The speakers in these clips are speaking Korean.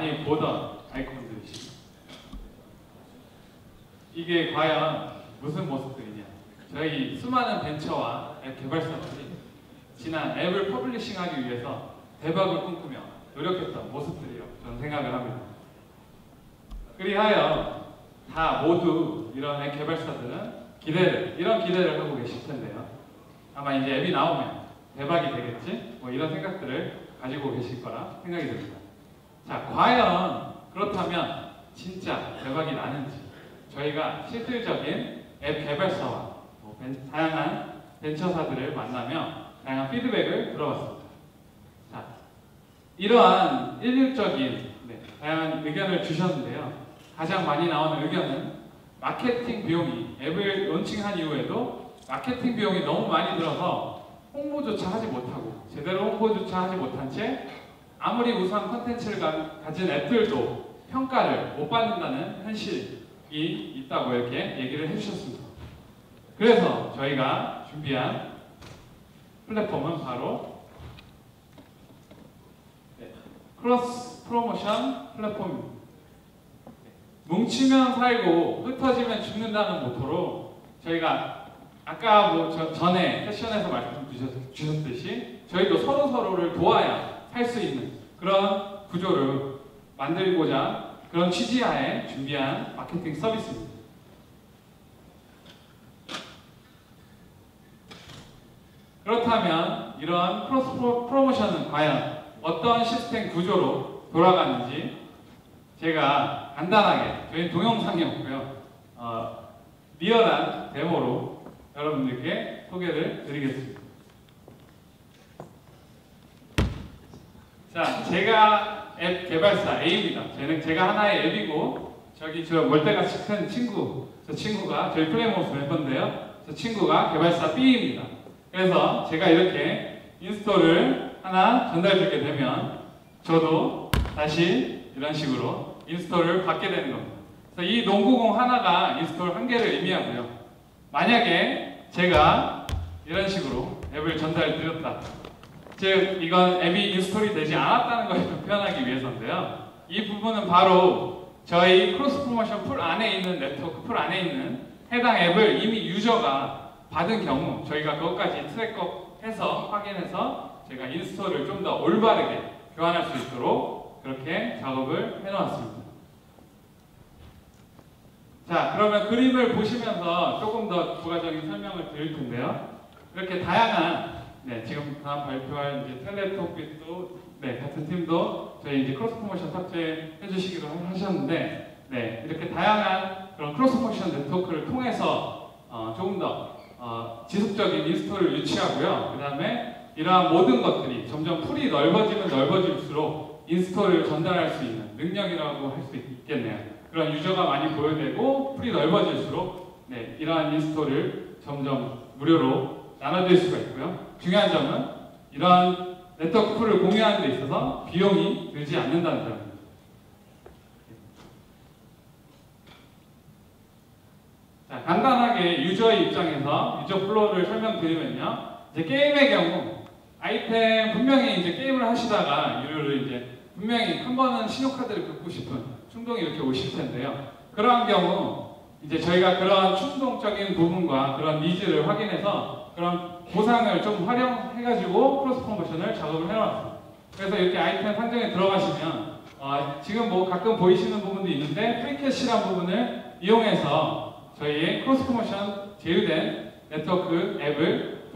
많이 보던 아이콘들이시. 이게 과연 무슨 모습들이냐? 저희 수많은 벤처와 앱 개발사들이 지난 앱을 퍼블리싱하기 위해서 대박을 꿈꾸며 노력했던 모습들이라고 저는 생각을 합니다. 그리하여 다 모두 이런 앱 개발사들은 이런 기대를 하고 계실 텐데요. 아마 이제 앱이 나오면 대박이 되겠지? 뭐 이런 생각들을 가지고 계실 거라 생각이 듭니다. 자, 과연 그렇다면 진짜 대박이 나는지 저희가 실질적인 앱 개발사와 다양한 벤처사들을 만나며 다양한 피드백을 들어봤습니다. 자, 이러한 일률적인 다양한 의견을 주셨는데요. 가장 많이 나오는 의견은 마케팅 비용이 앱을 론칭한 이후에도 마케팅 비용이 너무 많이 들어서 홍보조차 하지 못하고 제대로 홍보조차 하지 못한 채 아무리 우수한 컨텐츠를 가진 앱들도 평가를 못 받는다는 현실이 있다고 이렇게 얘기를 해주셨습니다. 그래서 저희가 준비한 플랫폼은 바로 크로스 프로모션 플랫폼입니다. 뭉치면 살고 흩어지면 죽는다는 모토로 저희가 아까 전에 세션에서 말씀 주셨듯이 저희도 서로를 도와야 할 수 있는 그런 구조를 만들고자 그런 취지하에 준비한 마케팅 서비스입니다. 그렇다면 이러한 크로스 프로모션은 과연 어떤 시스템 구조로 돌아가는지 제가 간단하게, 저희 동영상이 없고요, 리얼한 데모로 여러분들께 소개를 드리겠습니다. 자, 제가 앱 개발사 A입니다. 제가 하나의 앱이고 저기 저 멀대같이 큰 친구, 저 친구가 저희 플레이모스 멤버인데요. 저 친구가 개발사 B입니다. 그래서 제가 이렇게 인스톨을 하나 전달주게 되면 저도 다시 이런 식으로 인스톨을 받게 되는 겁니다. 그래서 이 농구공 하나가 인스톨 한 개를 의미하고요. 만약에 제가 이런 식으로 앱을 전달드렸다. 즉 이건 앱이 인스톨이 되지 않았다는 것을 표현하기 위해서인데요. 이 부분은 바로 저희 크로스 프로모션 풀 안에 있는 네트워크 풀 안에 있는 해당 앱을 이미 유저가 받은 경우 저희가 그것까지 트랙업해서 확인해서 제가 인스톨을 좀 더 올바르게 교환할 수 있도록 그렇게 작업을 해놓았습니다. 자, 그러면 그림을 보시면서 조금 더 부가적인 설명을 드릴 텐데요. 이렇게 다양한 지금 다음 발표할 이제 텔레토피도 같은 팀도 저희 이제 크로스 프로모션 탑재해 주시기로 하셨는데 이렇게 다양한 그런 크로스 프로모션 네트워크를 통해서 조금 더 지속적인 인스톨을 유치하고요. 그 다음에 이러한 모든 것들이 점점 풀이 넓어지면 넓어질수록 인스톨을 전달할 수 있는 능력이라고 할 수 있겠네요. 그런 유저가 많이 보여되고 풀이 넓어질수록 이러한 인스톨을 점점 무료로 나눠드릴 수가 있고요. 중요한 점은 이러한 네트워크 풀을 공유하는 데 있어서 비용이 들지 않는다는 점입니다. 자, 간단하게 유저의 입장에서 유저 플로우를 설명드리면요. 이제 게임의 경우 아이템 분명히 이제 게임을 하시다가 유료를 이제 분명히 한 번은 신용카드를 긁고 싶은 충동이 이렇게 오실 텐데요. 그러한 경우 이제 저희가 그런 충동적인 부분과 그런 니즈를 확인해서 그런 보상을 좀 활용해가지고 크로스 프로모션을 작업을 해놨습니다. 그래서 이렇게 아이템 상점에 들어가시면 지금 뭐 가끔 보이시는 부분도 있는데 프리캐시라는 부분을 이용해서 저희의 크로스 프로모션 제휴된 네트워크 앱을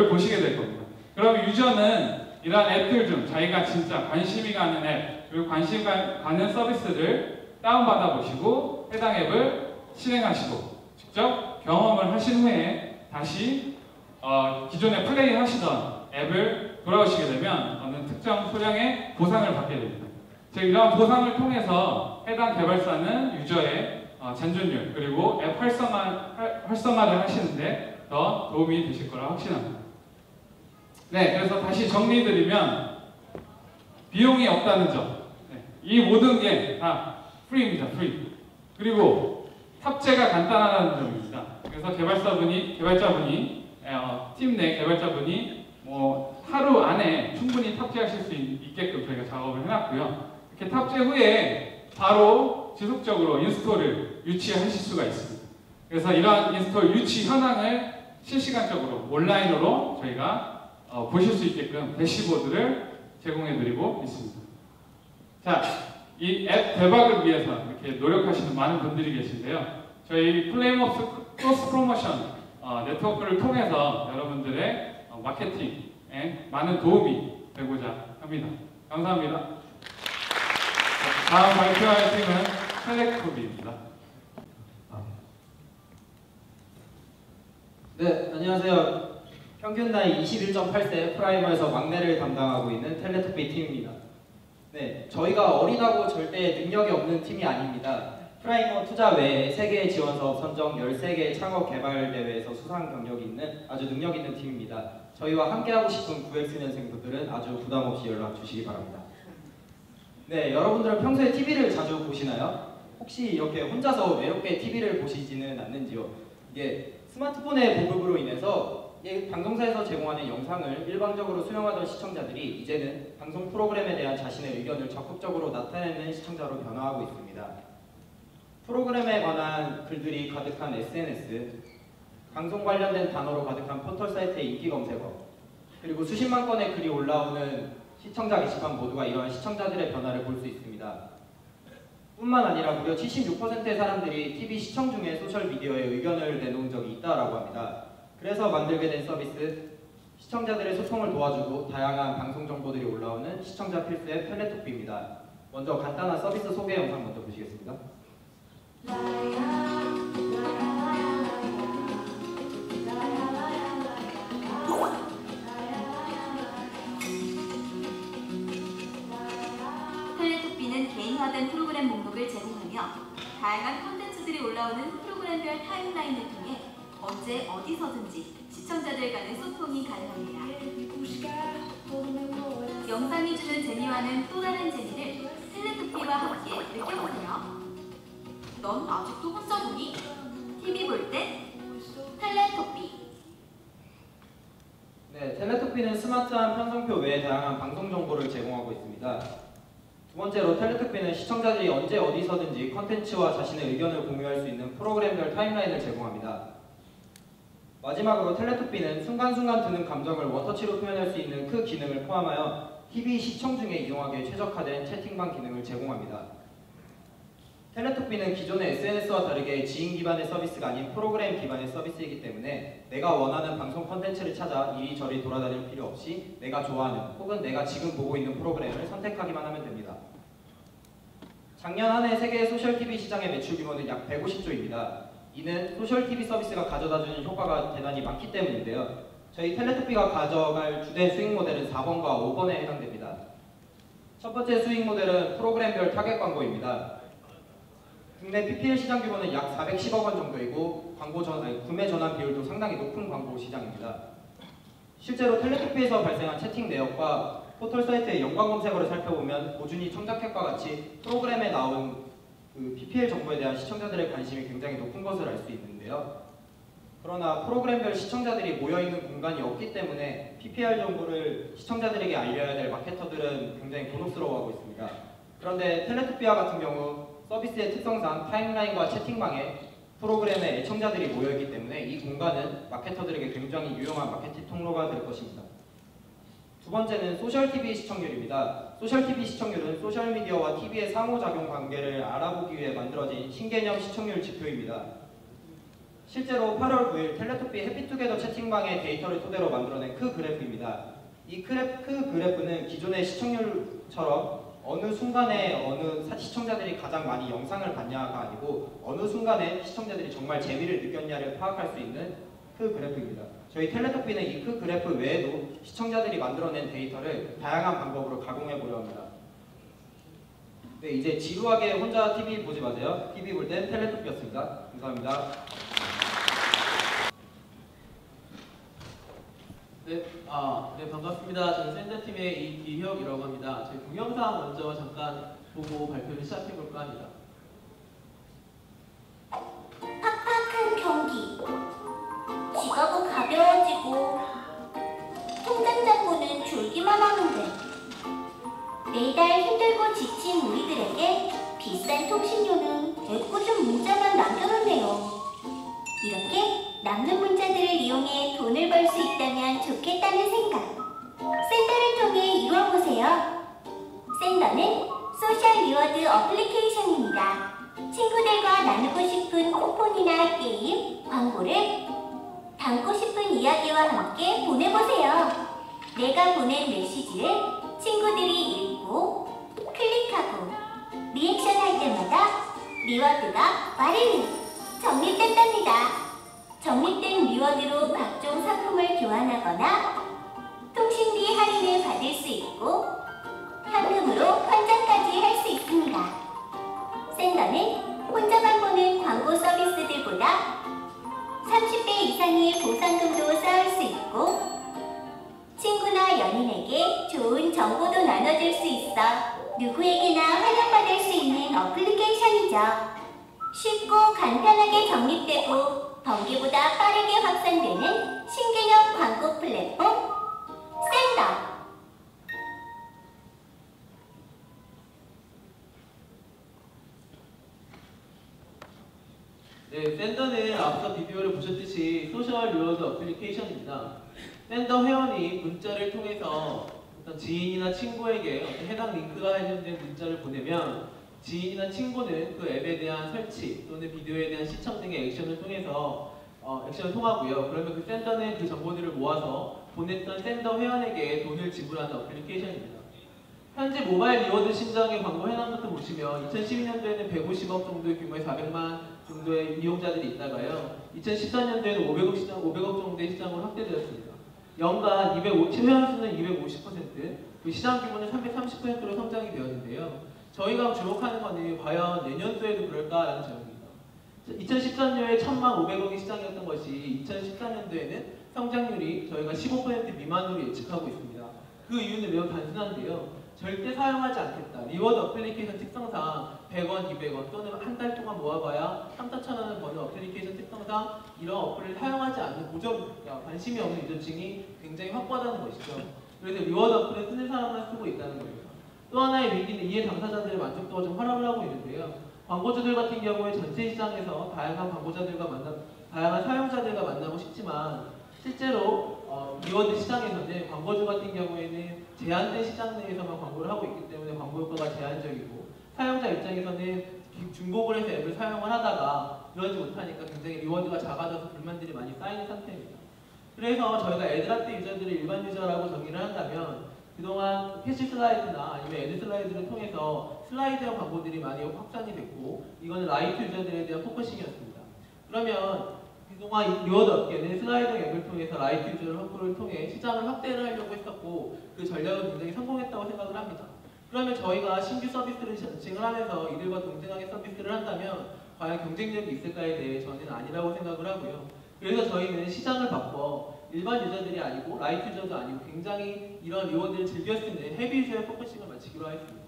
보시게 될 겁니다. 그럼 유저는 이러한 앱들 중 자기가 진짜 관심이 가는 앱 그리고 관심 가는 서비스를 다운받아 보시고 해당 앱을 실행하시고 직접 경험을 하신 후에 다시 기존에 플레이 하시던 앱을 돌아오시게 되면 어느 특정 소량의 보상을 받게 됩니다. 즉 이러한 보상을 통해서 해당 개발사는 유저의 잔존율 그리고 앱 활성화를 하시는데 더 도움이 되실 거라 확신합니다. 그래서 다시 정리드리면 비용이 없다는 점, 이 모든 게 다 프리입니다. 프리. 그리고 탑재가 간단하다는 점입니다. 그래서 개발자분이 팀 내 개발자분이 뭐 하루 안에 충분히 탑재하실 수 있게끔 저희가 작업을 해놨고요. 이렇게 탑재 후에 바로 지속적으로 인스톨을 유치하실 수가 있습니다. 그래서 이러한 인스톨 유치 현황을 실시간적으로 온라인으로 저희가 보실 수 있게끔 대시보드를 제공해드리고 있습니다. 자, 이 앱 대박을 위해서 이렇게 노력하시는 많은 분들이 계신데요. 저희 플레임업스 크로스 프로모션 네트워크를 통해서 여러분들의 마케팅에 많은 도움이 되고자 합니다. 감사합니다. 다음 발표할 팀은 텔레콤입니다. 네, 안녕하세요. 평균 나이 21.8세 프라이머에서 막내를 담당하고 있는 텔레토피 팀입니다. 네, 저희가 어리다고 절대 능력이 없는 팀이 아닙니다. 프라이머 투자 외에 세계 지원사업 선정 13개 창업 개발 대회에서 수상 경력이 있는 아주 능력 있는 팀입니다. 저희와 함께하고 싶은 9X년생 분들은 아주 부담 없이 연락 주시기 바랍니다. 네, 여러분들은 평소에 TV를 자주 보시나요? 혹시 이렇게 혼자서 외롭게 TV를 보시지는 않는지요? 이게 스마트폰의 보급으로 인해서 방송사에서 제공하는 영상을 일방적으로 수용하던 시청자들이 이제는 방송 프로그램에 대한 자신의 의견을 적극적으로 나타내는 시청자로 변화하고 있습니다. 프로그램에 관한 글들이 가득한 SNS, 방송 관련된 단어로 가득한 포털 사이트의 인기 검색어, 그리고 수십만 건의 글이 올라오는 시청자 게시판 모두가 이러한 시청자들의 변화를 볼 수 있습니다. 뿐만 아니라 무려 76%의 사람들이 TV 시청 중에 소셜미디어에 의견을 내놓은 적이 있다라고 합니다. 그래서 만들게 된 서비스, 시청자들의 소통을 도와주고 다양한 방송 정보들이 올라오는 시청자 필수 앱 텔레토피입니다. 먼저 간단한 서비스 소개 영상 먼저 보시겠습니다. 텔레토피는 개인화된 프로그램 목록을 제공하며 다양한 콘텐츠들이 올라오는 프로그램별 타임라인을 통해 언제 어디서든지 시청자들 간의 소통이 가능합니다. 영상이 주는 재미와는 또 다른 재미를 텔레토피와 함께 느껴보세요. 넌 아직도 혼자 보니? TV 볼 때 텔레토피. 네, 텔레토피는 스마트한 편성표 외에 다양한 방송 정보를 제공하고 있습니다. 두 번째로 텔레토피는 시청자들이 언제 어디서든지 컨텐츠와 자신의 의견을 공유할 수 있는 프로그램별 타임라인을 제공합니다. 마지막으로 텔레토피는 순간순간 드는 감정을 원터치로 표현할 수 있는 그 기능을 포함하여 TV 시청 중에 이용하기에 최적화된 채팅방 기능을 제공합니다. 텔레토피는 기존의 SNS와 다르게 지인 기반의 서비스가 아닌 프로그램 기반의 서비스이기 때문에 내가 원하는 방송 컨텐츠를 찾아 이리저리 돌아다닐 필요 없이 내가 좋아하는 혹은 내가 지금 보고 있는 프로그램을 선택하기만 하면 됩니다. 작년 한 해 세계 소셜TV 시장의 매출 규모는 약 150조입니다. 이는 소셜TV 서비스가 가져다주는 효과가 대단히 많기 때문인데요. 저희 텔레토피가 가져갈 주된 수익 모델은 4번과 5번에 해당됩니다. 첫 번째 수익 모델은 프로그램별 타겟 광고입니다. 국내 PPL 시장 규모는 약 410억 원 정도이고 구매 전환 비율도 상당히 높은 광고 시장입니다. 실제로 텔레토피에서 발생한 채팅 내역과 포털 사이트의 연관 검색어를 살펴보면 고준위 청자켓과 같이 프로그램에 나온 PPL 정보에 대한 시청자들의 관심이 굉장히 높은 것을 알 수 있는데요. 그러나 프로그램별 시청자들이 모여있는 공간이 없기 때문에 PPL 정보를 시청자들에게 알려야 될 마케터들은 굉장히 곤혹스러워하고 있습니다. 그런데 텔레토피아 같은 경우 서비스의 특성상 타임라인과 채팅방에 프로그램의 애청자들이 모여있기 때문에 이 공간은 마케터들에게 굉장히 유용한 마케팅 통로가 될 것입니다. 두 번째는 소셜TV 시청률입니다. 소셜TV 시청률은 소셜미디어와 TV의 상호작용 관계를 알아보기 위해 만들어진 신개념 시청률 지표입니다. 실제로 8월 9일 텔레토피 해피투게더 채팅방의 데이터를 토대로 만들어낸 그 그래프입니다. 이 그래프는 기존의 시청률처럼 어느 순간에 어느 시청자들이 가장 많이 영상을 봤냐가 아니고 어느 순간에 시청자들이 정말 재미를 느꼈냐를 파악할 수 있는 그 그래프입니다. 저희 텔레토피는 이 그 그래프 외에도 시청자들이 만들어낸 데이터를 다양한 방법으로 가공해 보려 합니다. 네, 이제 지루하게 혼자 TV 보지 마세요. TV 볼 땐 텔레토피였습니다. 감사합니다. 네, 반갑습니다. 저는 샌드팀의 이기혁이라고 합니다. 저희 동영상 먼저 잠깐 보고 발표를 시작해 볼까 합니다. 팍팍한 경기. 지갑은 가벼워지고 통장 잔고는 줄기만 하는데 매달 힘들고 지친 우리들에게 비싼 통신료는 애꿎은 문자만 남겨놓네요. 이렇게 남는 문자들을 이용해 돈을 벌 수 있다면 좋겠다는 생각. 샌더를 통해 이루어보세요. 샌더는 소셜 리워드 어플리케이션입니다. 친구들과 나누고 싶은 쿠폰이나 게임, 광고를 담고 싶은 이야기와 함께 보내보세요. 내가 보낸 메시지를 친구들이 읽고 클릭하고 리액션 할 때마다 리워드가 빠르르 적립된답니다. 적립된 리워드로 각종 상품을 교환하거나 통신비 할인을 받을 수 있고 현금으로 환전까지 할 수 있습니다. 샌더는 혼자만 보는 광고 서비스들보다 30배 이상의 보상금도 쌓을 수 있고 친구나 연인에게 좋은 정보도 나눠줄 수 있어 누구에게나 환영받을 수 있는 어플리케이션이죠. 쉽고 간편하게 적립되고 번개보다 빠르게 확산되는 신개념 광고 플랫폼 샌더. 네, 샌더는 앞서 비디오를 보셨듯이 소셜 리워드 어플리케이션입니다. 샌더 회원이 문자를 통해서 어떤 지인이나 친구에게 어떤 해당 링크가 해당된 문자를 보내면 지인이나 친구는 그 앱에 대한 설치 또는 비디오에 대한 시청 등의 액션을 통해서 액션을 통하고요. 그러면 그 샌더는 그 정보들을 모아서 보냈던 샌더 회원에게 돈을 지불하는 어플리케이션입니다. 현재 모바일 리워드 신청의 광고 현황부터 보시면 2012년도에는 150억 정도의 규모의 400만 정도의 이용자들이 있다가요. 2014년도에는 500억 정도의 시장으로 확대되었습니다. 연간 회원 수는 250%, 그 시장 규모는 330%로 성장이 되었는데요. 저희가 주목하는 것은 과연 내년도에도 그럴까라는 점입니다. 2013년에 1,500억의 시장이었던 것이 2014년도에는 성장률이 저희가 15% 미만으로 예측하고 있습니다. 그 이유는 매우 단순한데요. 절대 사용하지 않겠다. 리워드 어플리케이션 특성상 100원, 200원 또는 한 달 동안 모아봐야 3, 4천원을 버는 어플리케이션 특성상 이런 어플을 사용하지 않는 관심이 없는 유저층이 굉장히 확보하다는 것이죠. 그래서 리워드 어플을 쓰는 사람만 쓰고 있다는 겁니다. 또 하나의 위기는 이해 당사자들의 만족도가 좀 하락을 하고 있는데요. 광고주들 같은 경우에 전체 시장에서 다양한 사용자들과 만나고 싶지만 실제로 리워드 시장에서는 광고주 같은 경우에는 제한된 시장 내에서만 광고를 하고 있기 때문에 광고 효과가 제한적이고 사용자 입장에서는 중복을 해서 앱을 사용을 하다가 그러지 못하니까 굉장히 리워드가 작아져서 불만들이 많이 쌓이는 상태입니다. 그래서 저희가 애드라떼 유저들을 일반 유저라고 정의를 한다면 그동안 캐시 슬라이드나 아니면 애드 슬라이드를 통해서 슬라이드형 광고들이 많이 확산이 됐고 이거는 라이트 유저들에 대한 포커싱이었습니다. 그러면 그동안 리워드 업계는 슬라이드 앱을 통해서 라이트 유저 확보를 통해 시장을 확대를 하려고 했었고 그 전략은 굉장히 성공했다고 생각을 합니다. 그러면 저희가 신규 서비스를 런칭을 하면서 이들과 동등하게 서비스를 한다면 과연 경쟁력이 있을까에 대해 저는 아니라고 생각을 하고요. 그래서 저희는 시장을 바꿔 일반 유저들이 아니고 라이트 유저도 아니고 굉장히 이런 리워드를 즐겨 쓰는 헤비 유저의 포커싱을 마치기로 했습니다.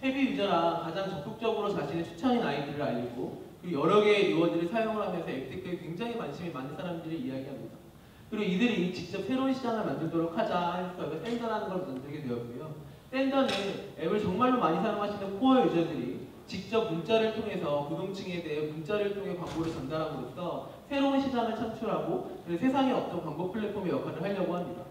헤비 유저랑 가장 적극적으로 자신의 추천인 아이디를 알리고 그리고 여러 개의 리워드를 사용을 하면서 앱테크에 굉장히 관심이 많은 사람들이 이야기합니다. 그리고 이들이 직접 새로운 시장을 만들도록 하자 해서 저희가 샌더라는 걸 만들게 되었고요. 샌더는 앱을 정말로 많이 사용하시는 코어 유저들이 직접 문자를 통해서 구동층에 대해 문자를 통해 광고를 전달함으로써 새로운 시장을 창출하고 세상에 없던 광고 플랫폼의 역할을 하려고 합니다.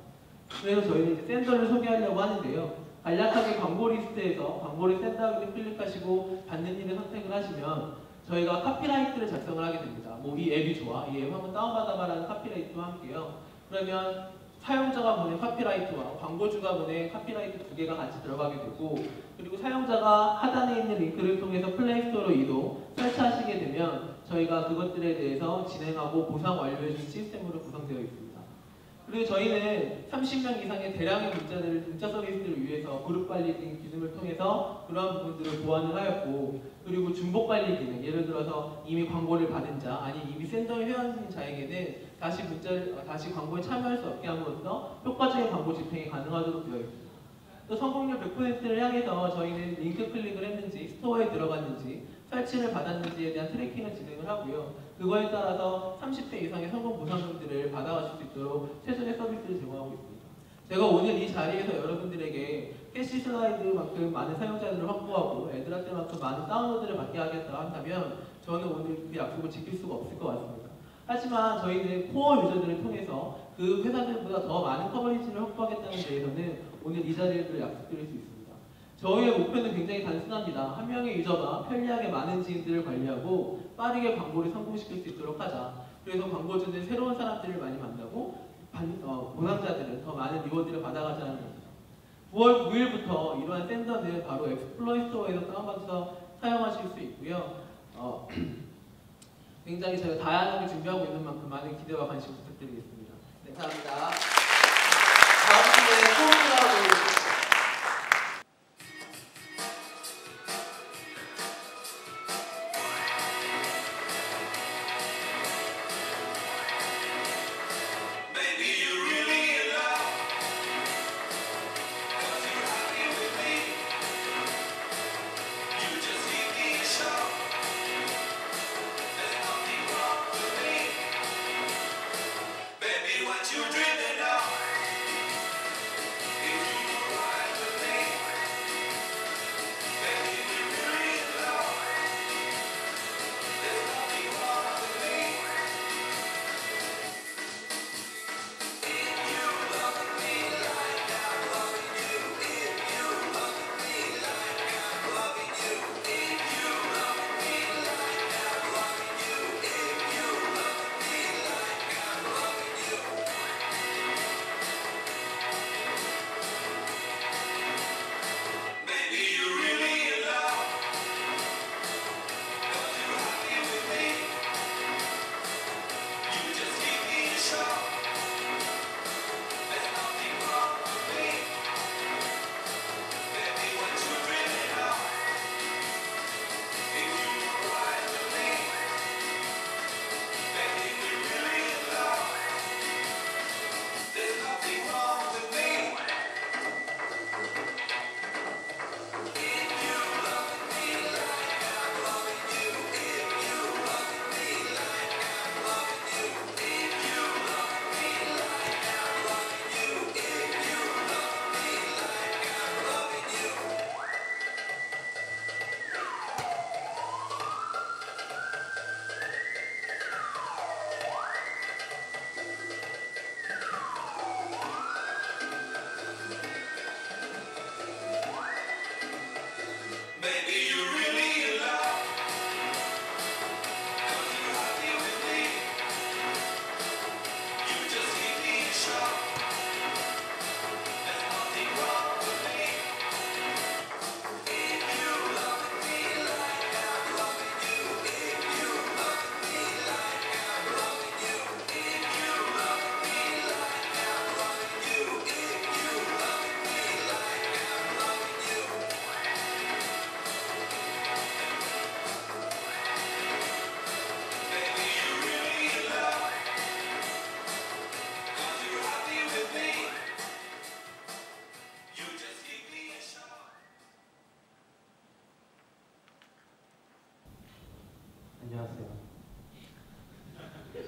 그래서 저희는 이제 샌더를 소개하려고 하는데요. 간략하게 광고 리스트에서 광고를 샌더를 클릭하시고 받는 일을 선택을 하시면 저희가 카피라이트를 작성을 하게 됩니다. 뭐 이 앱이 좋아, 이 앱 한번 다운받아봐라는 카피라이트와 함께요. 그러면 사용자가 보낸 카피라이트와 광고주가 보낸 카피라이트 두 개가 같이 들어가게 되고 그리고 사용자가 하단에 있는 링크를 통해서 플레이스토어로 이동, 설치하시게 되면 저희가 그것들에 대해서 진행하고 보상 완료해주는 시스템으로 구성되어 있습니다. 그리고 저희는 30명 이상의 대량의 문자 서비스를 위해서 그룹 관리 등 기능을 통해서 그러한 부분들을 보완을 하였고 그리고 중복 관리 기능, 예를 들어서 이미 광고를 받은 자, 아니 이미 샌더의 회원인 자에게는 다시 광고에 참여할 수 없게 함으로써 효과적인 광고 집행이 가능하도록 되어 있습니다. 또 성공률 100%를 향해서 저희는 링크 클릭을 했는지, 스토어에 들어갔는지, 설치를 받았는지에 대한 트래킹을 진행을 하고요. 그거에 따라서 30배 이상의 성공 보상금들을 받아가실 수 있도록 최선의 서비스를 제공하고 있습니다. 제가 오늘 이 자리에서 여러분들에게 캐시 슬라이드만큼 많은 사용자들을 확보하고 애들한테만큼 많은 다운로드를 받게 하겠다 한다면 저는 오늘 그 약속을 지킬 수가 없을 것 같습니다. 하지만 저희는 코어 유저들을 통해서 그 회사들보다 더 많은 커버리지를 확보하겠다는 데에서는 오늘 이 자리를 약속드릴 수 있습니다. 저희의 목표는 굉장히 단순합니다. 한 명의 유저가 편리하게 많은 지인들을 관리하고 빠르게 광고를 성공시킬 수 있도록 하자. 그래서 광고주는 새로운 사람들을 많이 만나고 보상자들은 더 많은 리워드를 받아가자는 겁니다. 9월 9일부터 이러한 샌더는 바로 엑스플로이 스토어에서 다운받아서 사용하실 수 있고요. 굉장히 저희가 다양하게 준비하고 있는 만큼 많은 기대와 관심 부탁드리겠습니다. 네, 감사합니다. 다음 주에 소원이라고 안녕하세요.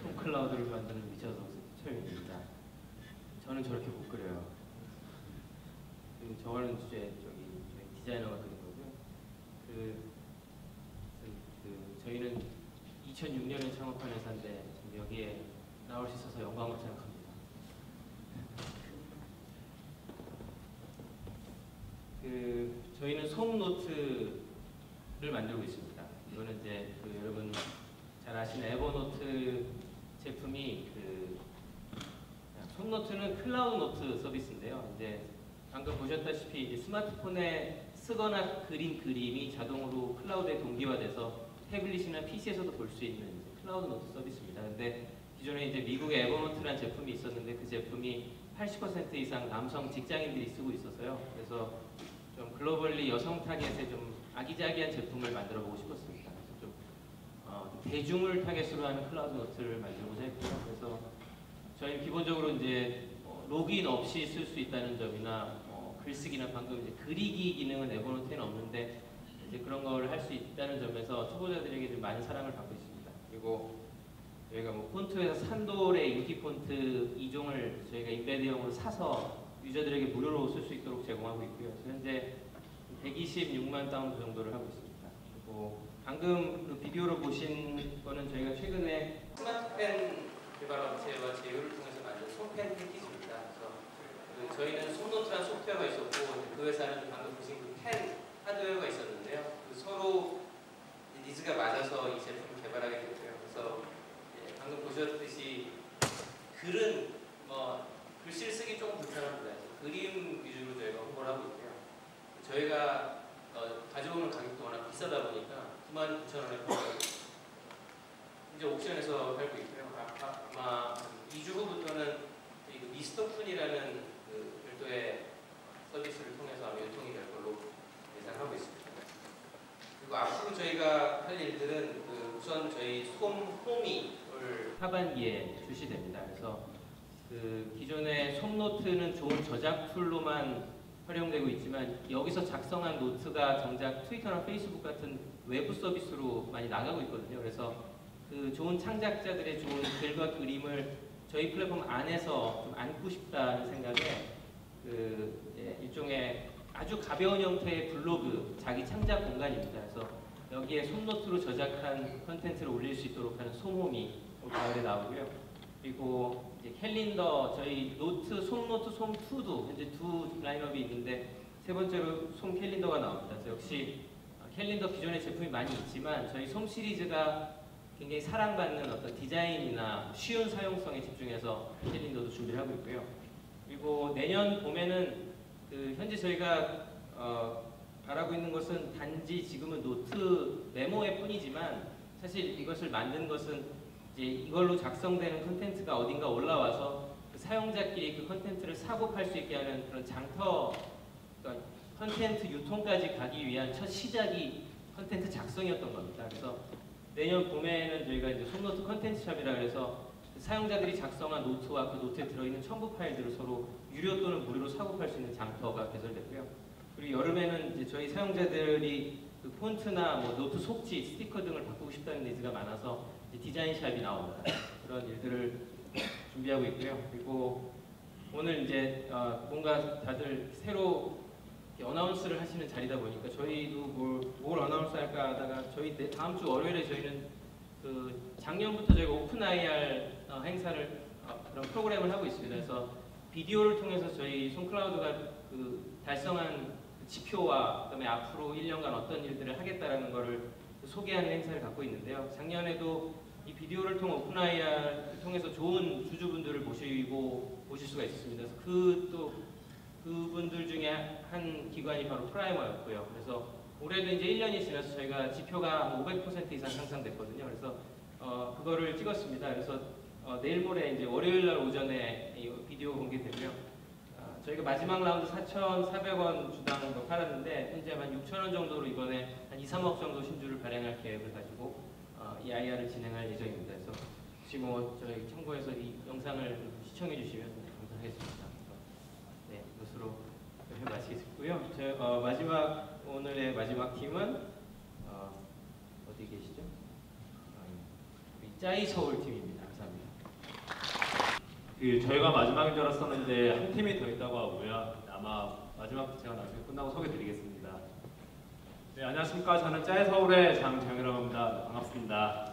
솜클라우드를 만드는 미쳐서 철입니다. 저는 저렇게 못 그려요. 저거는 저희 디자이너가 그린 거고요. 저희는 2006년에 창업한 회사인데 지금 여기에 나올 수 있어서 영광으로 생각합니다. 저희는 솜노트를 만들고 있습니다. 이거는 이제 여러분 잘 아시는 에버노트 제품이 솜노트는 클라우드 노트 서비스인데요. 이제 방금 보셨다시피 이제 스마트폰에 쓰거나 그린 그림이 자동으로 클라우드에 동기화돼서 태블릿이나 PC에서도 볼 수 있는 클라우드 노트 서비스입니다. 근데 기존에 이제 미국의 에버노트라는 제품이 있었는데 그 제품이 80% 이상 남성 직장인들이 쓰고 있어서요. 그래서 좀 글로벌리 여성 타겟의 좀 아기자기한 제품을 만들어 보고 싶었습니다. 그래서 좀 대중을 타겟으로 하는 클라우드 노트를 만들고자 했고요. 그래서 저희는 기본적으로 이제 로그인 없이 쓸 수 있다는 점이나 글쓰기나 방금 이제 그리기 기능은 에버노트에는 없는데 이제 그런 걸 할 수 있다는 점에서 초보자들에게 좀 많은 사랑을 받고 있습니다. 그리고 저희가 폰트에서 산돌의 인기 폰트 2종을 저희가 인베드형으로 사서 유저들에게 무료로 쓸 수 있도록 제공하고 있고요. 그래서 현재 126만 다운로드 정도를 하고 있습니다. 그리고 방금 그 비디오로 보신 거는 저희가 최근에 스마트펜 개발 업체와 제휴를 통해서 만든 손펜 패키지입니다. 그래서 저희는 손노트라는 소프트웨어가 있었고 그 회사는 방금 보신 그 펜 하드웨어가 있었는데요. 서로 니즈가 맞아서 이 제품을 개발하게 됐고요. 그래서 방금 보셨듯이 글은 글씨를 쓰기 조금 불편합니다. 그림 위주로 저희가 홍보를 하고 있고요. 저희가 가져오는 가격도 워낙 비싸다 보니까 99,000원에 팔고 이제 옥션에서 팔고 있고요. 아마 2주 후부터는 미스터 쿤이라는 그 별도의 서비스를 통해서 아마 유통이 될 걸로 예상하고 있습니다. 그리고 앞으로 저희가 할 일들은 우선 저희 솜홈이를 하반기에 출시됩니다. 그래서 그 기존의 솜노트는 좋은 저작 툴로만 활용되고 있지만 여기서 작성한 노트가 정작 트위터나 페이스북 같은 외부 서비스로 많이 나가고 있거든요. 그래서 그 좋은 창작자들의 좋은 글과 그림을 저희 플랫폼 안에서 좀 안고 싶다는 생각에 일종의 아주 가벼운 형태의 블로그, 자기 창작 공간입니다. 그래서 여기에 솜노트로 저작한 컨텐츠를 올릴 수 있도록 하는 솜홈이 올 가을에 나오고요. 그리고 이제 캘린더, 저희 노트, 솜노트, 솜2도 현재 두 라인업이 있는데 세 번째로 솜 캘린더가 나옵니다. 그래서 역시 캘린더 기존의 제품이 많이 있지만 저희 솜 시리즈가 굉장히 사랑받는 어떤 디자인이나 쉬운 사용성에 집중해서 캘린더도 준비를 하고 있고요. 그리고 내년 봄에는 현재 저희가 바라고 있는 것은 단지 지금은 노트 메모 앱뿐이지만 사실 이것을 만든 것은 이제 이걸로 작성되는 컨텐츠가 어딘가 올라와서 그 사용자끼리 그 컨텐츠를 사고 팔 수 있게 하는 그런 장터, 그러니까 컨텐츠 유통까지 가기 위한 첫 시작이 컨텐츠 작성이었던 겁니다. 그래서 내년 봄에는 저희가 이제 솜노트 컨텐츠 샵이라 그래서 사용자들이 작성한 노트와 그 노트에 들어있는 첨부 파일들을 서로 유료 또는 무료로 사고 팔 수 있는 장터가 개설됐고요. 그리고 여름에는 이제 저희 사용자들이 그 폰트나 노트 속지, 스티커 등을 바꾸고 싶다는 니즈가 많아서 이제 디자인 샵이 나옵니다. 그런 일들을 준비하고 있고요. 그리고 오늘 이제 뭔가 다들 새로 어나운스를 하시는 자리다 보니까 저희도 뭘 어나운스 할까 하다가 저희 다음 주 월요일에 저희는 그 작년부터 저희가 오픈 IR 행사를 그런 프로그램을 하고 있습니다. 그래서 비디오를 통해서 저희 솜클라우드가 그 달성한 지표와 그다음에 앞으로 1년간 어떤 일들을 하겠다라는 거를 소개하는 행사를 갖고 있는데요. 작년에도 이 비디오를 통한 오픈 IR을 통해서 좋은 주주분들을 모실 수가 있었습니다. 그래서 그분들 중에 한 기관이 바로 프라이머였고요. 그래서 올해도 이제 1년이 지나서 저희가 지표가 500% 이상 향상됐거든요. 그래서 그거를 찍었습니다. 그래서 내일 모레 이제 월요일 날 오전에 이 비디오 공개되고요. 저희가 마지막 라운드 4,400원 주당 팔았는데 현재 한 6,000원 정도로 이번에 한 2, 3억 정도 신주를 발행할 계획을 가지고 이 IR을 진행할 예정입니다. 그래서 혹시 저희 참고해서 이 영상을 시청해 주시면 감사하겠습니다. 네, 이것으로 마치겠고요. 오늘의 마지막 팀은 어디 계시죠? 짜이 서울 팀입니다. 감사합니다. 저희가 마지막인 줄 알았었는데 한 팀이 더 있다고 하고요. 아마 마지막 제가 나중에 끝나고 소개드리겠습니다. 네, 안녕하십니까. 저는 짜이 서울의 장정이라고 합니다. 반갑습니다.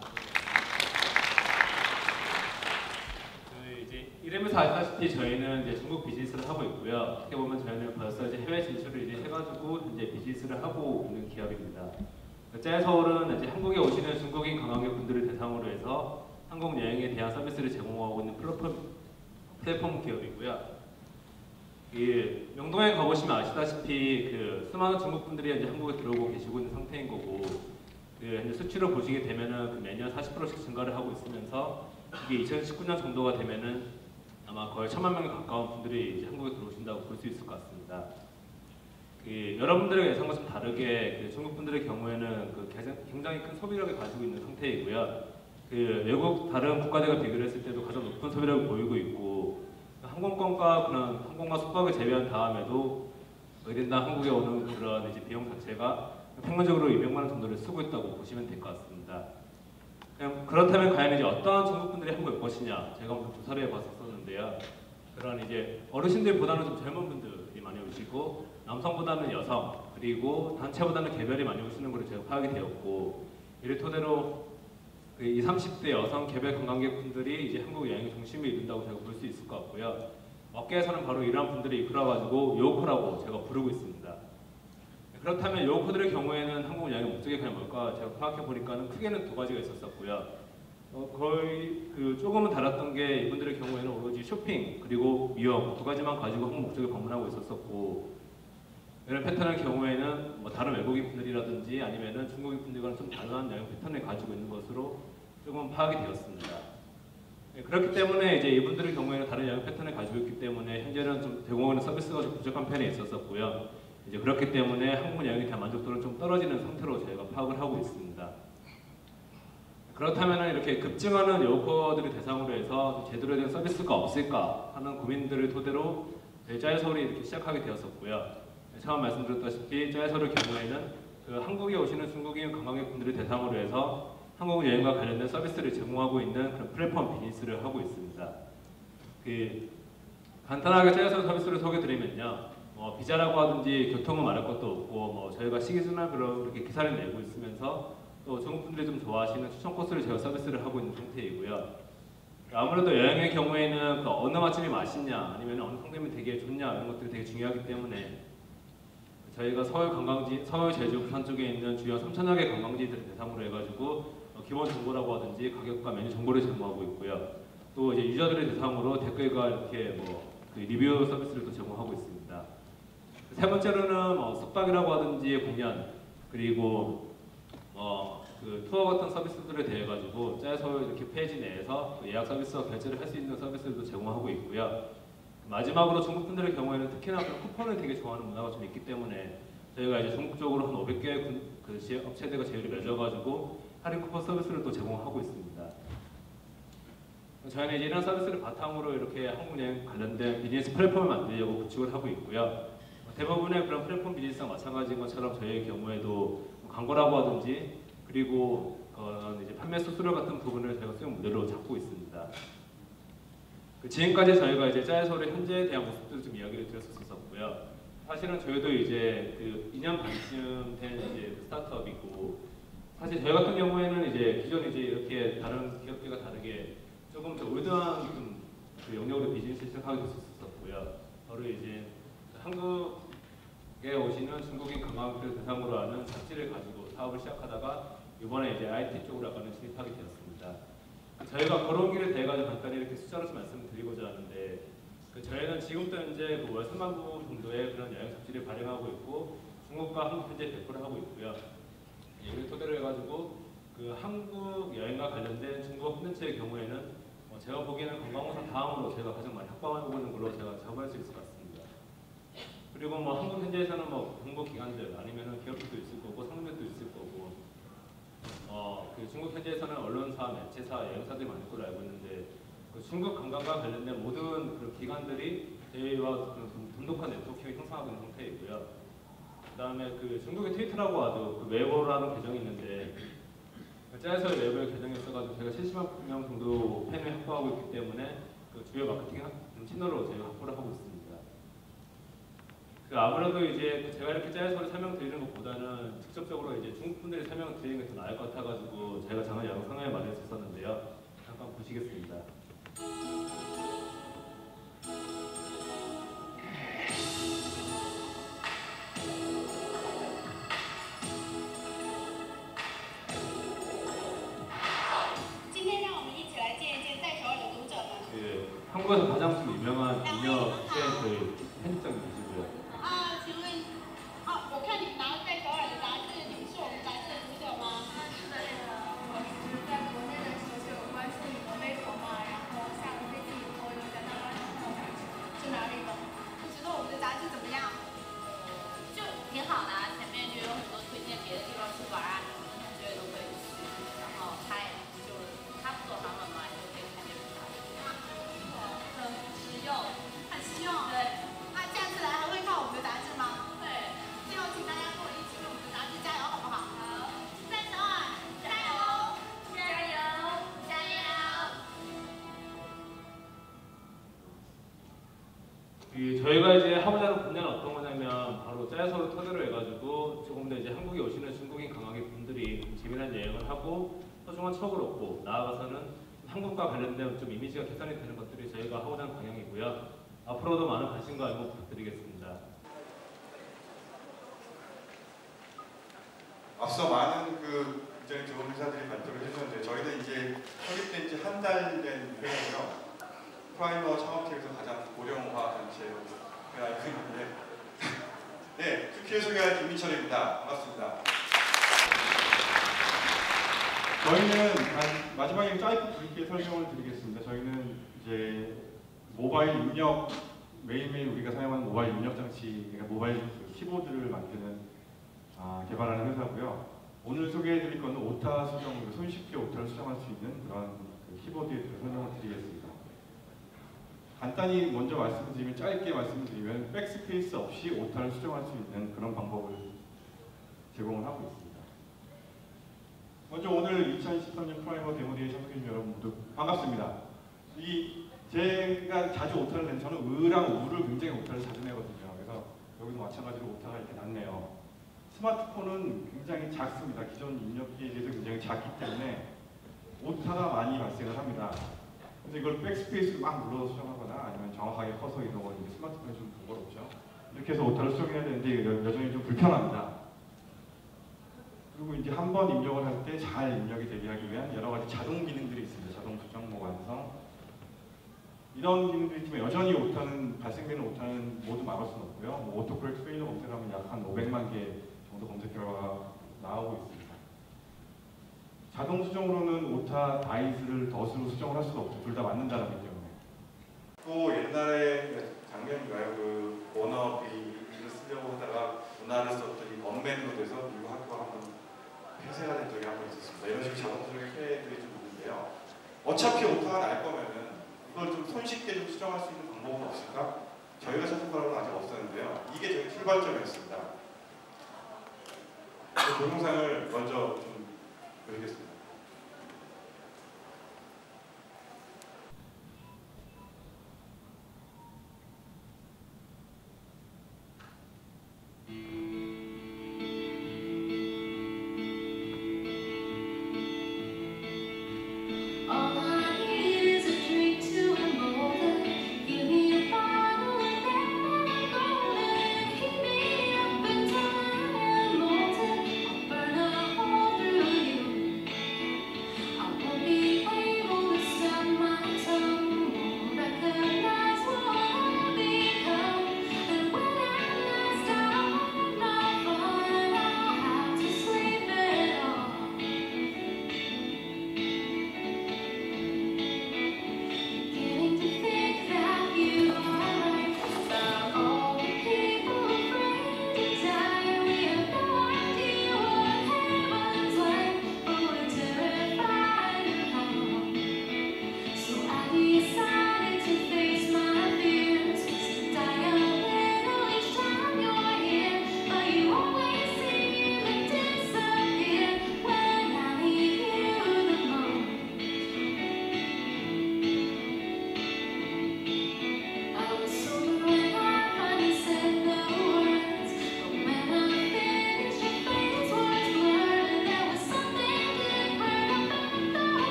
이제 이름에서 아시다시피 저희는 이제 중국 비즈니스를 하고 있고요. 어떻게 보면 저희는 벌써 이제 해외 진출을 이제 해가지고 이제 비즈니스를 하고 있는 기업입니다. 짜이 서울은 이제 한국에 오시는 중국인 관광객분들을 대상으로 해서 한국 여행에 대한 서비스를 제공하고 있는 플랫폼 기업이고요. 명동에 가보시면 아시다시피 수많은 중국 분들이 이제 한국에 들어오고 계시고 있는 상태인 거고, 이제 수치로 보시게 되면은 매년 40%씩 증가를 하고 있으면서 이게 2019년 정도가 되면은 아마 거의 1,000만 명에 가까운 분들이 이제 한국에 들어오신다고 볼 수 있을 것 같습니다. 여러분들의 예상과 좀 다르게 중국 분들의 경우에는 굉장히 큰 소비력을 가지고 있는 상태이고요. 외국 다른 국가들과 비교를 했을 때도 가장 높은 소비력을 보이고 있고, 항공권과 그런 항공과 숙박을 제외한 다음에도 의대당 한국에 오는 그런 이제 비용 자체가 평균적으로 200만 원 정도를 쓰고 있다고 보시면 될 것 같습니다. 그렇다면 과연 이제 어떤 중국 분들이 한국에 올 것이냐, 제가 한번 조사를 해봤었는데요. 그런 이제 어르신들보다는 좀 젊은 분들이 많이 오시고 남성보다는 여성 그리고 단체보다는 개별이 많이 오시는 걸로 제가 파악이 되었고 이를 토대로 그 20, 30대 여성 개별 관광객분들이 이제 한국 여행의 중심을 이룬다고 제가 볼 수 있을 것 같고요. 업계에서는 바로 이러한 분들이 이끌어가지고 요코라고 제가 부르고 있습니다. 그렇다면 요코들의 경우에는 한국 여행의 목적이 그냥 뭘까 제가 파악해 보니까는 크게는 두 가지가 있었었고요. 거의 그 조금은 달랐던 게 이분들의 경우에는 오로지 쇼핑 그리고 미용 두 가지만 가지고 한국 목적을 방문하고 있었었고 이런 패턴의 경우에는 뭐 다른 외국인 분들이라든지 아니면은 중국인 분들과는 좀 다른 여행 패턴을 가지고 있는 것으로 조금 파악이 되었습니다. 그렇기 때문에 이제 이분들의 경우에는 다른 여행 패턴을 가지고 있기 때문에 현재는 좀 제공하는 서비스가 좀 부족한 편에 있었었고요. 이제 그렇기 때문에 한국 여행에 대한 만족도는 좀 떨어지는 상태로 저희가 파악을 하고 있습니다. 그렇다면 이렇게 급증하는 여행커들을 대상으로 해서 제대로 된 서비스가 없을까 하는 고민들을 토대로 저희 짜여서울이 이렇게 시작하게 되었었고요. 처음 말씀드렸다시피 짜여서울 경우에는 그 한국에 오시는 중국인 관광객분들을 대상으로 해서 한국 여행과 관련된 서비스를 제공하고 있는 그런 플랫폼 비즈니스를 하고 있습니다. 그 간단하게 짜여서울 서비스를 소개드리면요. 비자라고 하든지 교통은 말할 것도 없고 저희가 시기준하로 이렇게 기사를 내고 있으면서 또 중국 분들이 좀 좋아하시는 추천 코스를 제가 서비스를 하고 있는 상태이고요. 아무래도 여행의 경우에는 그 어느 맛집이 맛있냐 아니면 어느 상점이 되게 좋냐 이런 것들이 되게 중요하기 때문에 저희가 서울 관광지, 서울, 제주, 부산 쪽에 있는 주요 3,000여 개 관광지들을 대상으로 해가지고 기본 정보라고 하든지 가격과 메뉴 정보를 제공하고 있고요. 또 이제 유저들을 대상으로 댓글과 이렇게 그 리뷰 서비스를 또 제공하고 있습니다. 세 번째로는 숙박이라고 하든지 공연 그리고 그 투어 같은 서비스들에 대해 가지고 짜여서울 이렇게 페이지 내에서 예약 서비스와 결제를 할 수 있는 서비스들도 제공하고 있고요. 마지막으로 중국 분들의 경우에는 특히나 쿠폰을 되게 좋아하는 문화가 좀 있기 때문에 저희가 이제 중국 쪽으로 한 500개의 그 업체들과 제휴를 맺어가지고 할인 쿠폰 서비스를 또 제공하고 있습니다. 저희는 이제 이런 서비스를 바탕으로 이렇게 한국 여행 관련된 비즈니스 플랫폼을 만들려고 구축을 하고 있고요. 대부분의 그런 플랫폼 비즈니스와 마찬가지인 것처럼 저희의 경우에도 광고라고 하든지 그리고 이제 판매 수수료 같은 부분을 저희가 수익 모델로 잡고 있습니다. 지금까지 저희가 이제 짜여서울의 현재에 대한 모습들을 좀 이야기를 드렸었고요. 사실은 저희도 이제 그 2년 반쯤 된 이제 스타트업이고 사실 저희 같은 경우에는 이제 기존 이제 이렇게 다른 기업들과 다르게 조금 더 올드한 그 영역으로 비즈니스 시작하게 됐었고요. 바로 이제 한국에 오시는 중국인 관광객들 대상으로 하는 잡지를 가지고 사업을 시작하다가 이번에 이제 IT 쪽으로 약간은 진입하게 되었습니다. 저희가 걸어온 길에 대해 가지고 간단히 이렇게 숫자로 좀 말씀드리고자 하는데 저희는 지금도 현재 월 3만 부 정도의 그런 여행 잡지를 발행하고 있고 중국과 한국 현재 배포를 하고 있고요. 이를 토대로 해가지고 그 한국 여행과 관련된 중국 콘텐츠의 경우에는 제가 보기에는 관광공사 다음으로 제가 가장 많이 확보하고 있는 걸로 제가 작업할 수 있을 것 같습니다. 그리고 한국 현지에서는 공보 기관들 아니면은 기업들도 있을 거고 상점들도 있을 거고 그 중국 현지에서는 언론사, 매체사, 여행사들이 많을 걸로 알고 있는데 그 중국 관광과 관련된 모든 그 기관들이 저희와 돈독한 네트워킹을 형성하고 있는 상태이고요. 그다음에 그 중국의 트위터라고 하죠. 그 웨이보라는 계정이 있는데 짜여서울 웨이보의 계정이 있어가지고 제가 70만 명 정도 팬을 확보하고 있기 때문에 그 주요 마케팅 채널로 저희가 확보를 하고 있습니다. 아무래도 이제 제가 이렇게 짜여서울 설명드리는 것보다는 직접적으로 이제 중국 분들이 설명드리는 게 더 나을 것 같아가지고 제가 작은 영상을 마련했었는데요. 잠깐 보시겠습니다. 今天让我们一起来见一见在首尔的读者吧。 한국에서 가장 좀 유명한 미녀 팬들 편집장님 계시고요. 请问，我看你们拿了在首尔的杂志，你们是我们杂志的读者吗？是的，我是在国内的时候就有关注你们微博嘛，然后下了飞机以后又在那边是哪里的？你觉得我们的杂志怎么样？就挺好的，前面就有很多推荐别的地方去玩啊，你们同学都可以去，然后他也就他不做韩文嘛，也就可以看这个。很实用，很实用。对，下次 저희가 이제 하고자 하는 분야는 어떤 거냐면 바로 짜여서로 토대로 해가지고 조금 더 이제 한국에 오시는 중국인 관광객분들이 재미난 여행을 하고 소중한 추억을 얻고 나아가서는 한국과 관련된 좀 이미지가 개선이 되는 것들이 저희가 하고자 하는 방향이고요. 앞으로도 많은 관심과 응원 부탁드리겠습니다. 앞서 많은 굉장히 좋은 회사들이 발표를 해주셨는데 저희는 이제 설립된 지 한 달 된 회사고요. 프라이머 창업팀에서 가장 고령화 단체로 알고 있는데 네, 특히 소개할 김민철입니다. 반갑습니다. 저희는 마지막에 짧게 굵게 설명을 드리겠습니다. 저희는 이제 모바일 입력 매일매일 우리가 사용하는 모바일 입력 장치, 그러니까 모바일 키보드를 만드는 개발하는 회사고요. 오늘 소개해드릴 것은 오타 수정, 손쉽게 오타를 수정할 수 있는 그런 키보드에 대해서 설명을 드리겠습니다. 간단히 먼저 말씀드리면, 짧게 말씀드리면 백스페이스 없이 오타를 수정할 수 있는 그런 방법을 제공을 하고 있습니다. 먼저 오늘 2013년 프라이머 데모데이에 참석해주신 여러분 모두 반갑습니다. 제가 자주 오타를 내는, 저는 의랑 우를 굉장히 오타를 자주 내거든요. 그래서 여기도 마찬가지로 오타가 이렇게 났네요. 스마트폰은 굉장히 작습니다. 기존 입력기에 비해서 굉장히 작기 때문에 오타가 많이 발생을 합니다. 그래서 이걸 백스페이스로 막 눌러서 수정하거나 아니면 정확하게 커서 이런 거 스마트폰에 좀 번거롭죠. 이렇게 해서 오타를 수정해야 되는데 여전히 좀 불편합니다. 그리고 이제 한 번 입력을 할 때 잘 입력이 되게 하기 위한 여러 가지 자동 기능들이 있습니다. 자동 수정, 완성 이런 기능들이 있지만 여전히 오타는, 발생되는 오타는 모두 막을 수는 없고요. 오토코렉트 페일러 검색하면 약 한 500만 개 정도 검색 결과가 나오고 있습니다. 자동 수정으로는 오타 다이스를 덫으로 수정을 할 수가 없죠. 둘 다 맞는다는 거기 때문에. 또 옛날에 작년인가요? 워너비를 쓰려고 하다가 문화를 썼더니 원맨으로 돼서 미국 학교가 한번 폐쇄가 된 적이 한 번 있었습니다. 이런 식으로 자동 수정의 피해들이 좀 있는데요. 어차피 오타가 날 거면은 이걸 좀 손쉽게 좀 수정할 수 있는 방법은 없을까? 저희가 찾은 바로는 아직 없었는데요. 이게 저희 출발점이었습니다. 동영상을 먼저 좀 보시겠습니다.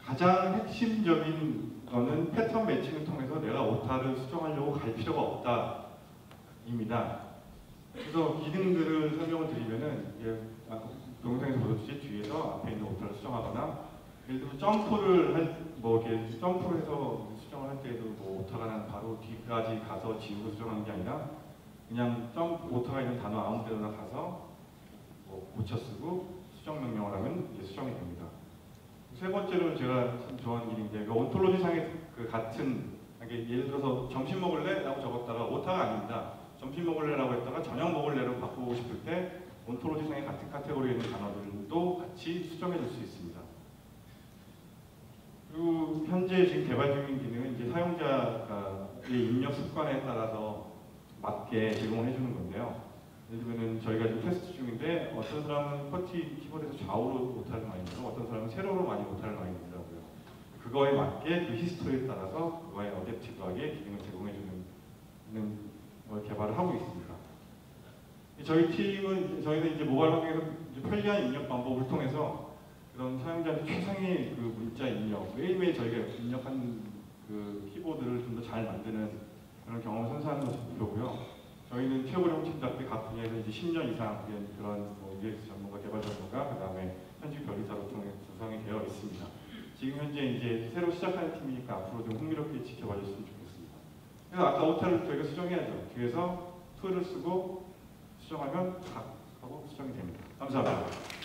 가장 핵심적인 거는 패턴 매칭을 통해서 내가 오타를 수정하려고 갈 필요가 없다입니다. 그래서 기능들을 설명을 드리면은 동영상에서 보셨듯이 뒤에서 앞에 있는 오타를 수정하거나, 예를 들면 점프를 이렇게 점프를 해서 수정을 할 때에도 오타가 난 바로 뒤까지 가서 지우고 수정하는 게 아니라 그냥 오타가 있는 단어 아무 데나 가서 고쳐 쓰고 수정 명령을 하면 이제 수정이 됩니다. 세 번째로 제가 참 좋아하는 일인데 그 온톨로지상에 그 같은 예를 들어서 점심 먹을래? 라고 적었다가 오타가 아닙니다. 점심 먹을래라고 했다가 저녁 먹을래로 바꾸고 싶을 때 온톨로지상의 같은 카테고리에 있는 단어들도 같이 수정해 줄 수 있습니다. 그리고 현재 지금 개발 중인 기능은 이제 사용자의 입력 습관에 따라서 맞게 제공을 해주는 건데요. 예를 들면 저희가 지금 테스트 중인데 어떤 사람은 커티 키보드에서 좌우로 오타를 많이 내고 어떤 사람은 세로로 많이 오타를 많이 내더라고요. 그거에 맞게 그 히스토리에 따라서 그거에 어댑티브하게 기능을 제공해주는 걸 개발을 하고 있습니다. 저희 팀은 저희는 이제 모바일 환경에서 이제 편리한 입력 방법을 통해서 그런 사용자한테 최상의 그 문자 입력, 매일매일 저희가 입력한 그 키보드를 좀 더 잘 만드는 그런 경험을 선사하는 것이 목표고요. 저희는 최고령 팀답게 각 분야에서 이제 10년 이상 된 그런 UX 전문가, 개발 전문가, 그 다음에 현직 변리사로 구성이 되어 있습니다. 지금 현재 이제 새로 시작하는 팀이니까 앞으로 좀 흥미롭게 지켜봐 주셨으면 좋겠습니다. 그래서 아까 오타를 저희가 수정해야죠. 뒤에서 툴을 쓰고 수정하면 탁 하고 수정이 됩니다. 감사합니다.